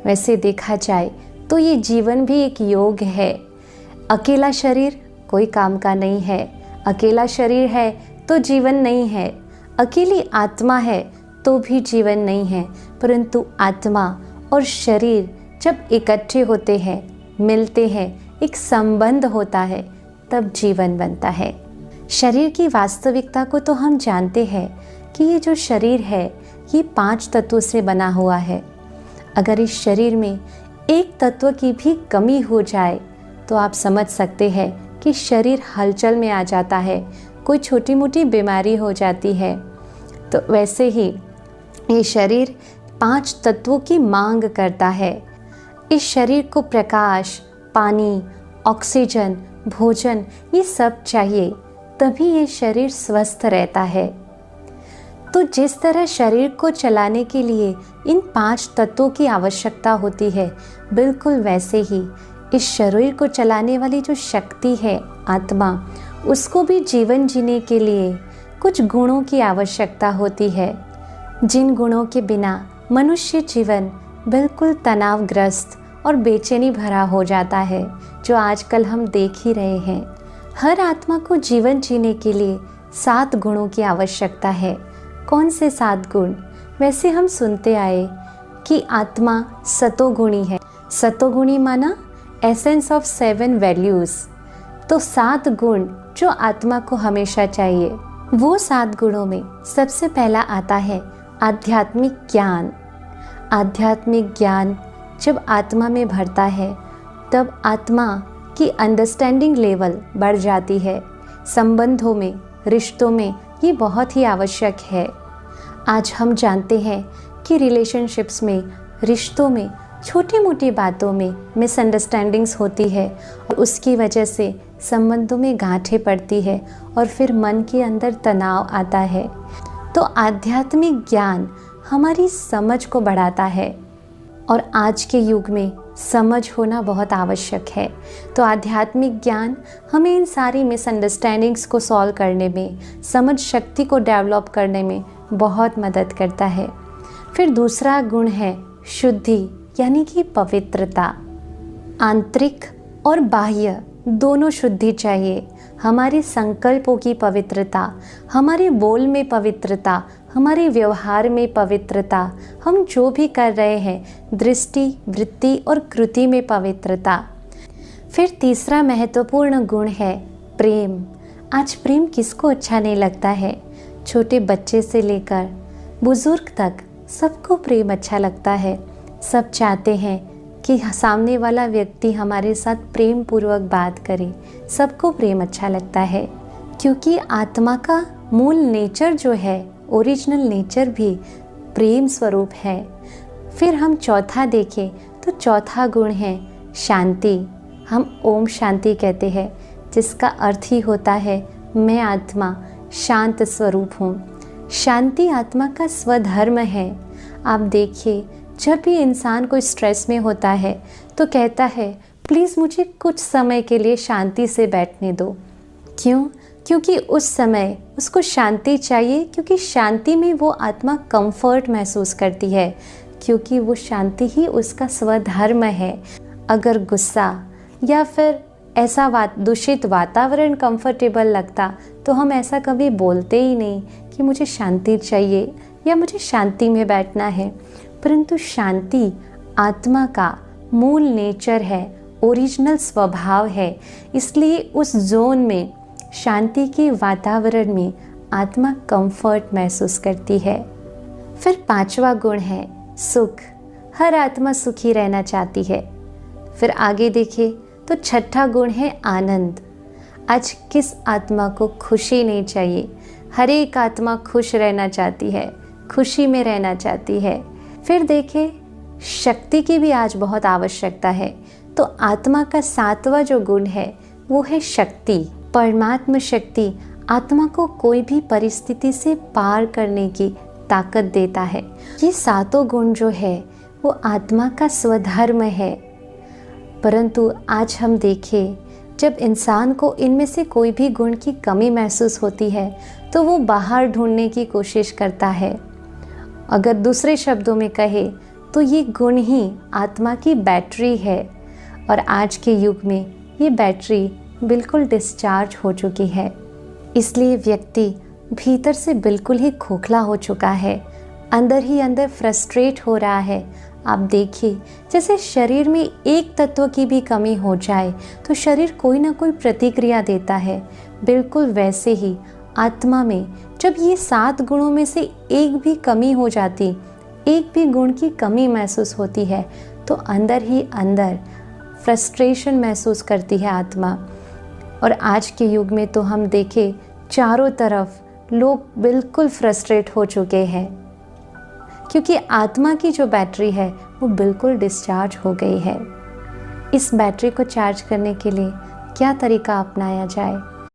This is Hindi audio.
वैसे देखा जाए तो ये जीवन भी एक योग है। अकेला शरीर कोई काम का नहीं है, अकेला शरीर है तो जीवन नहीं है, अकेली आत्मा है तो भी जीवन नहीं है, परंतु आत्मा और शरीर जब इकट्ठे होते हैं, मिलते हैं, एक संबंध होता है, तब जीवन बनता है। शरीर की वास्तविकता को तो हम जानते हैं कि ये जो शरीर है ये 5 तत्वों से बना हुआ है। अगर इस शरीर में एक तत्व की भी कमी हो जाए तो आप समझ सकते हैं कि शरीर हलचल में आ जाता है, कोई छोटी मोटी बीमारी हो जाती है। तो वैसे ही ये शरीर 5 तत्वों की मांग करता है। इस शरीर को प्रकाश, पानी, ऑक्सीजन, भोजन ये सब चाहिए, तभी ये शरीर स्वस्थ रहता है। तो जिस तरह शरीर को चलाने के लिए इन 5 तत्वों की आवश्यकता होती है, बिल्कुल वैसे ही इस शरीर को चलाने वाली जो शक्ति है आत्मा, उसको भी जीवन जीने के लिए कुछ गुणों की आवश्यकता होती है, जिन गुणों के बिना मनुष्य जीवन बिल्कुल तनावग्रस्त और बेचैनी भरा हो जाता है, जो आजकल हम देख ही रहे हैं। हर आत्मा को जीवन जीने के लिए 7 गुणों की आवश्यकता है। कौन से 7 गुण? वैसे हम सुनते आए कि आत्मा सतोगुणी है। सतोगुणी माना एसेंस ऑफ 7 वैल्यूज़। तो 7 गुण जो आत्मा को हमेशा चाहिए, वो 7 गुणों में सबसे पहला आता है आध्यात्मिक ज्ञान। आध्यात्मिक ज्ञान जब आत्मा में भरता है तब आत्मा की अंडरस्टैंडिंग लेवल बढ़ जाती है। संबंधों में, रिश्तों में ये बहुत ही आवश्यक है। आज हम जानते हैं कि रिलेशनशिप्स में, रिश्तों में छोटी मोटी बातों में मिसअंडरस्टैंडिंग्स होती है और उसकी वजह से संबंधों में गांठें पड़ती है और फिर मन के अंदर तनाव आता है। तो आध्यात्मिक ज्ञान हमारी समझ को बढ़ाता है और आज के युग में समझ होना बहुत आवश्यक है। तो आध्यात्मिक ज्ञान हमें इन सारी मिसअंडरस्टैंडिंग्स को सॉल्व करने में, समझ शक्ति को डेवलप करने में बहुत मदद करता है। फिर दूसरा गुण है शुद्धि, यानी कि पवित्रता। आंतरिक और बाह्य दोनों शुद्धि चाहिए। हमारे संकल्पों की पवित्रता, हमारे बोल में पवित्रता, हमारे व्यवहार में पवित्रता, हम जो भी कर रहे हैं दृष्टि, वृत्ति और कृति में पवित्रता। फिर तीसरा महत्वपूर्ण गुण है प्रेम। आज प्रेम किसको अच्छा नहीं लगता है? छोटे बच्चे से लेकर बुजुर्ग तक सबको प्रेम अच्छा लगता है। सब चाहते हैं कि सामने वाला व्यक्ति हमारे साथ प्रेम पूर्वक बात करे। सबको प्रेम अच्छा लगता है, क्योंकि आत्मा का मूल नेचर जो है, ओरिजिनल नेचर भी प्रेम स्वरूप है। फिर हम चौथा देखें तो चौथा गुण है शांति। हम ओम शांति कहते हैं, जिसका अर्थ ही होता है मैं आत्मा शांत स्वरूप हूँ। शांति आत्मा का स्वधर्म है। आप देखिए, जब भी इंसान कोई स्ट्रेस में होता है तो कहता है प्लीज़ मुझे कुछ समय के लिए शांति से बैठने दो। क्यों? क्योंकि उस समय उसको शांति चाहिए, क्योंकि शांति में वो आत्मा कंफर्ट महसूस करती है, क्योंकि वो शांति ही उसका स्वधर्म है। अगर गुस्सा या फिर ऐसा दूषित वातावरण कंफर्टेबल लगता तो हम ऐसा कभी बोलते ही नहीं कि मुझे शांति चाहिए या मुझे शांति में बैठना है। परंतु शांति आत्मा का मूल नेचर है, ओरिजिनल स्वभाव है। इसलिए उस जोन में, शांति के वातावरण में आत्मा कंफर्ट महसूस करती है। फिर पांचवा गुण है सुख। हर आत्मा सुखी रहना चाहती है। फिर आगे देखें तो छठा गुण है आनंद। आज किस आत्मा को खुशी नहीं चाहिए? हर एक आत्मा खुश रहना चाहती है, खुशी में रहना चाहती है। फिर देखें, शक्ति की भी आज बहुत आवश्यकता है। तो आत्मा का सातवां जो गुण है वो है शक्ति। परमात्म शक्ति आत्मा को कोई भी परिस्थिति से पार करने की ताकत देता है। ये सातों गुण जो है वो आत्मा का स्वधर्म है। परंतु आज हम देखें, जब इंसान को इनमें से कोई भी गुण की कमी महसूस होती है तो वो बाहर ढूंढने की कोशिश करता है। अगर दूसरे शब्दों में कहे तो ये गुण ही आत्मा की बैटरी है। और आज के युग में ये बैटरी बिल्कुल डिस्चार्ज हो चुकी है, इसलिए व्यक्ति भीतर से बिल्कुल ही खोखला हो चुका है, अंदर ही अंदर फ्रस्ट्रेट हो रहा है। आप देखिए, जैसे शरीर में एक तत्व की भी कमी हो जाए तो शरीर कोई ना कोई प्रतिक्रिया देता है, बिल्कुल वैसे ही आत्मा में जब ये 7 गुणों में से एक भी कमी हो जाती, एक भी गुण की कमी महसूस होती है, तो अंदर ही अंदर फ्रस्ट्रेशन महसूस करती है आत्मा। और आज के युग में तो हम देखें, चारों तरफ लोग बिल्कुल फ्रस्ट्रेट हो चुके हैं, क्योंकि आत्मा की जो बैटरी है वो बिल्कुल डिस्चार्ज हो गई है। इस बैटरी को चार्ज करने के लिए क्या तरीका अपनाया जाए?